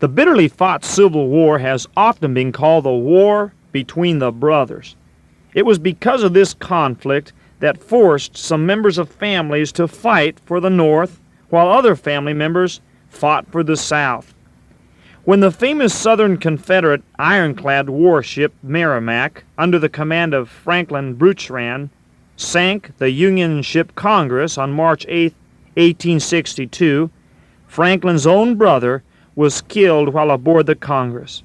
The bitterly fought Civil War has often been called the war between the brothers. It was because of this conflict that forced some members of families to fight for the North, while other family members fought for the South. When the famous Southern Confederate ironclad warship Merrimac, under the command of Franklin Buchan, sank the Union ship Congress on March 8, 1862, Franklin's own brother was killed while aboard the Congress.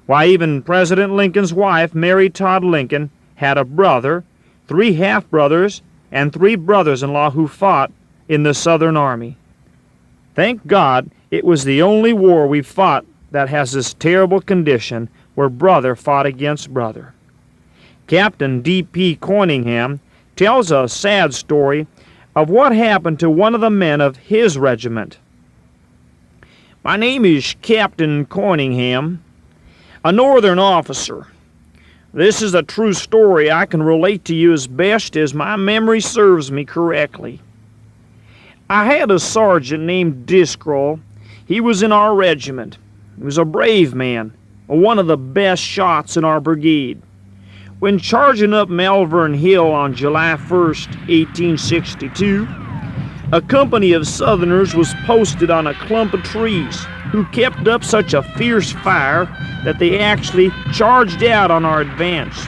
Why, even President Lincoln's wife, Mary Todd Lincoln, had a brother, 3 half-brothers, and 3 brothers-in-law who fought in the Southern Army. Thank God it was the only war we fought that has this terrible condition where brother fought against brother. Captain D.P. Coyningham tells a sad story of what happened to one of the men of his regiment. My name is Captain Coyningham, a Northern officer. This is a true story I can relate to you as best as my memory serves me correctly. I had a sergeant named Discroll. He was in our regiment. He was a brave man, one of the best shots in our brigade. When charging up Malvern Hill on July 1st, 1862, a company of Southerners was posted on a clump of trees who kept up such a fierce fire that they actually charged out on our advance.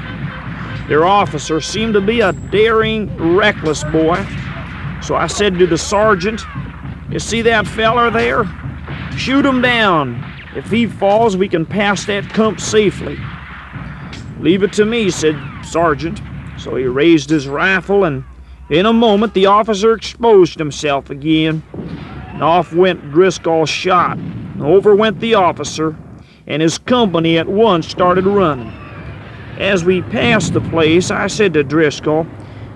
Their officer seemed to be a daring, reckless boy, so I said to the sergeant, "You see that feller there? Shoot him down. If he falls, we can pass that clump safely." "Leave it to me," said Sergeant. So he raised his rifle, and in a moment the officer exposed himself again, and off went Driscoll's shot. Over went the officer, and his company at once started running. As we passed the place, I said to Driscoll,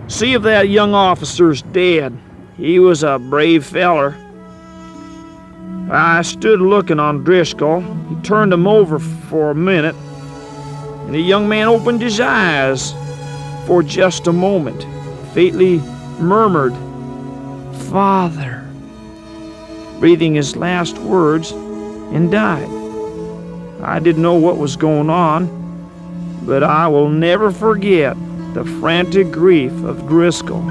"See if that young officer's dead. He was a brave feller." I stood looking on Driscoll. He turned him over for a minute, and the young man opened his eyes for just a moment, faintly murmured, "Father," breathing his last words, and died. I didn't know what was going on, but I will never forget the frantic grief of Driscoll.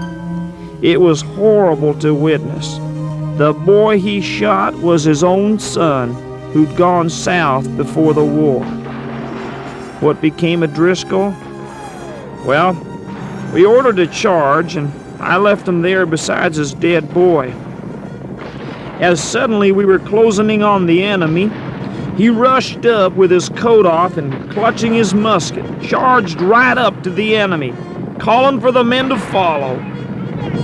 It was horrible to witness. The boy he shot was his own son, who'd gone south before the war. What became of Driscoll? Well, we ordered a charge, and I left him there beside his dead boy. As suddenly we were closing in on the enemy, he rushed up with his coat off and, clutching his musket, charged right up to the enemy, calling for the men to follow.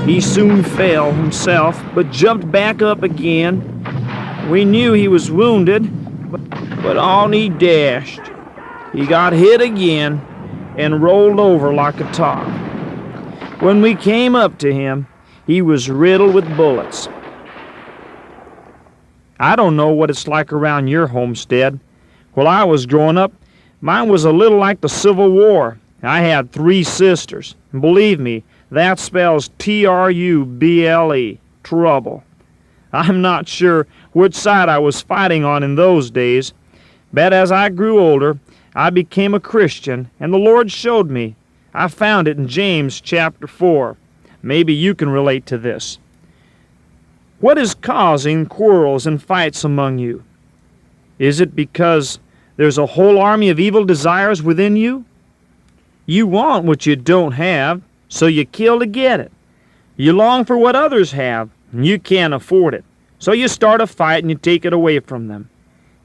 He soon fell himself, but jumped back up again. We knew he was wounded, but on he dashed. He got hit again and rolled over like a top. When we came up to him, he was riddled with bullets. I don't know what it's like around your homestead. While I was growing up, mine was a little like the Civil War. I had 3 sisters, and believe me, that spells T-R-U-B-L-E, trouble. I'm not sure which side I was fighting on in those days, but as I grew older, I became a Christian, and the Lord showed me. I found it in James chapter 4. Maybe you can relate to this. What is causing quarrels and fights among you? Is it because there's a whole army of evil desires within you? You want what you don't have, so you kill to get it. You long for what others have, and you can't afford it, so you start a fight and you take it away from them.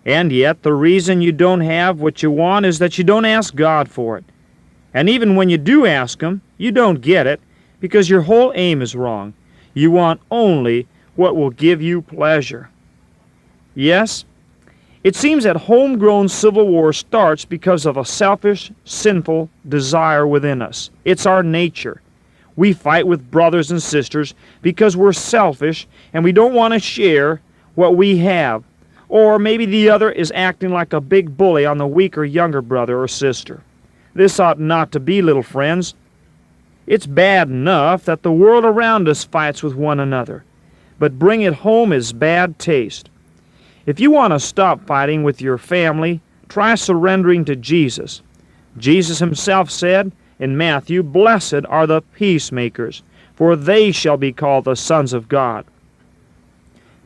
And yet the reason you don't have what you want is that you don't ask God for it. And even when you do ask Him, you don't get it because your whole aim is wrong. You want only what will give you pleasure. Yes, it seems that homegrown civil war starts because of a selfish, sinful desire within us. It's our nature. We fight with brothers and sisters because we're selfish and we don't want to share what we have. Or maybe the other is acting like a big bully on the weaker younger brother or sister. This ought not to be, little friends. It's bad enough that the world around us fights with one another, but bring it home is bad taste. If you want to stop fighting with your family, try surrendering to Jesus. Jesus himself said in Matthew, "Blessed are the peacemakers, for they shall be called the sons of God."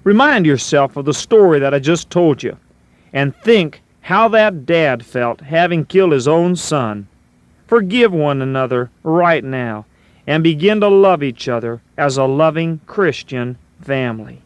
Remind yourself of the story that I just told you, and think how that dad felt having killed his own son. Forgive one another right now, and begin to love each other as a loving Christian family.